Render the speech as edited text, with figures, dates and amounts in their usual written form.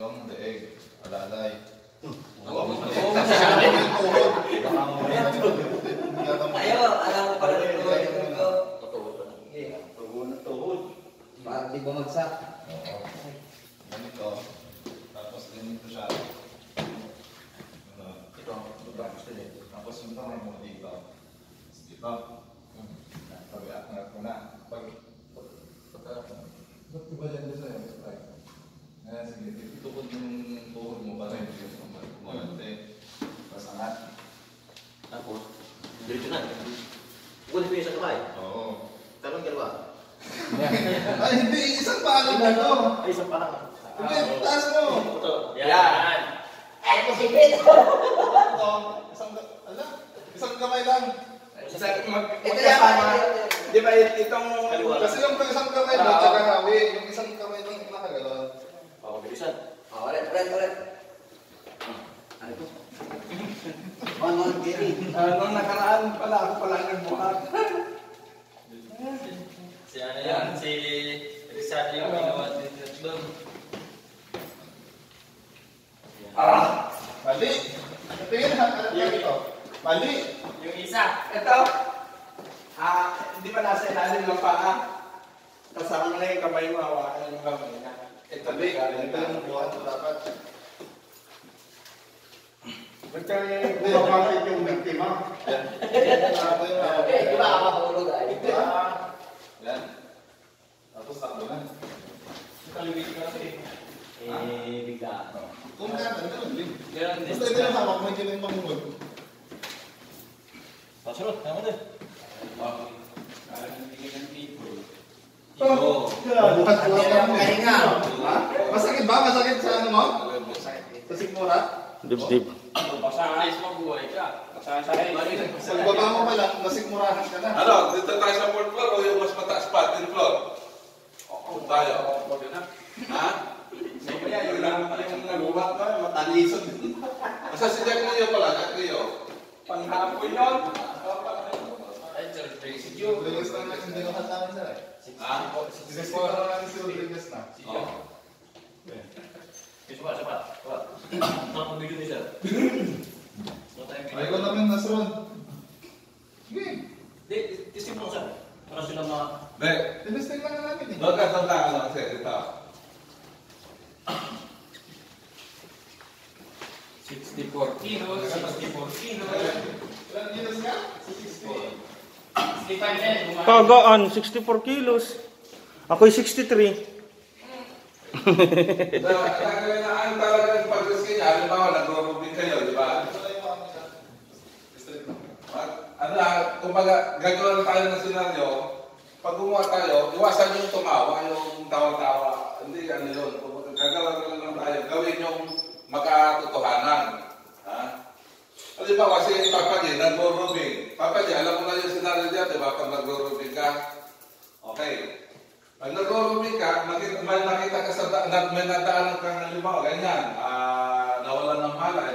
Yung daig, alalay. Ayaw, alam mo pala rin ko. Tuhod. Para di bumagsak. Oo. Ganito. Tapos ganito siya. Ito. Tapos yung kamay mo dito. Dito. Pag-aakngat ko na. Ba't ba yan doon sa'yo? Ngayon, sige. Itukod yung tuhod mo para hindi yung kumagante. Tapos angat. Tapos, dito na. Kunin ko yung isang kamay. Oo. Talong dalawa. Ay, hindi. Isang pangit na to. Ay, isang parang. Hindi, taas mo. Ito. Yan! Ay, posible! Ito. Isang kamay lang. Ito yan! Di ba itong... Kasi yung isang kamay mo, tsaka hawi. Yung isang kamay lang nakagalaw. Pakabilisan. Ulit. Ano ito? One, Gary. Nung nakaraan pala, ako pala ang nagbuhat. Si ano yan, si Rizal yung ginawa din doon. Mali. Tingin na. Ito. Mali. Yung isa. Ito. Hindi pa nasa ilalim ng paa. Kasama na yung kamay mo, hawakan yung kamay na. Ito Mali. Ito yung buhat mo dapat. Magkaya bumabakit yung biktima. Yan. Di ba ako mahulog ay? Yan. Tapos takbo na. Kaliwit ka kasi. Bigla. Kung gano'n, gano'n din. Ganun din. Basta ito yung hawak mo, hindi na yung mamulog. Pasunod, tama din. Bukas ko lang mo. Kahinga. Masakit ba? Masakit sa ano mo? Sa sikmura? Dibdib. Basta ayos mabuhay ka. Pagbaba mo pa lang, nasikmurahan ka na. Ano, dito tayo sa fourth floor o yung mas mataas pa, 10th floor? O tayo. Ha? Kaya yung nagbuhat ko, matalisod. Asa si Jack Leo pala, Jack Leo? Panghapon yun. Ay, si Joe. Rodriguez na lang, hindi ko kasama sir eh. Ha? Sinisipara na lang si Rodriguez na. Oo. Sapat. Tapos video ni sir. Ay ko namin nasron. Sige. Isip mo sir. Para sila mga... Be, Tinisting lang namin eh. doon ka lang kasi ito. 64 kilos, 64 kilos. Ilan kilos ka? 64. 65 din. Kagaan, 64 kilos. Ako'y 63. Ang talaga yung pag-risk niya, halimbawa, nag-rubik kayo, di ba? Ano lang, kumbaga, gagawin tayo ng senaryo, pag gumawa tayo, iwasan yung tumawa, yung tawa-tawa. Hindi, ano yun. Gagawin lang tayo, gawin yung makatotohanan. Ha? Halimbawa, si Papa G, nag-rubik. Papa G, alam mo na yung senaryo dyan, di ba? Pag nag-rubik ka, okay. Pag nag-rubik ka, may nakita ka sa may nadaanan kang halimbawa, ganyan, nawalan ng malay,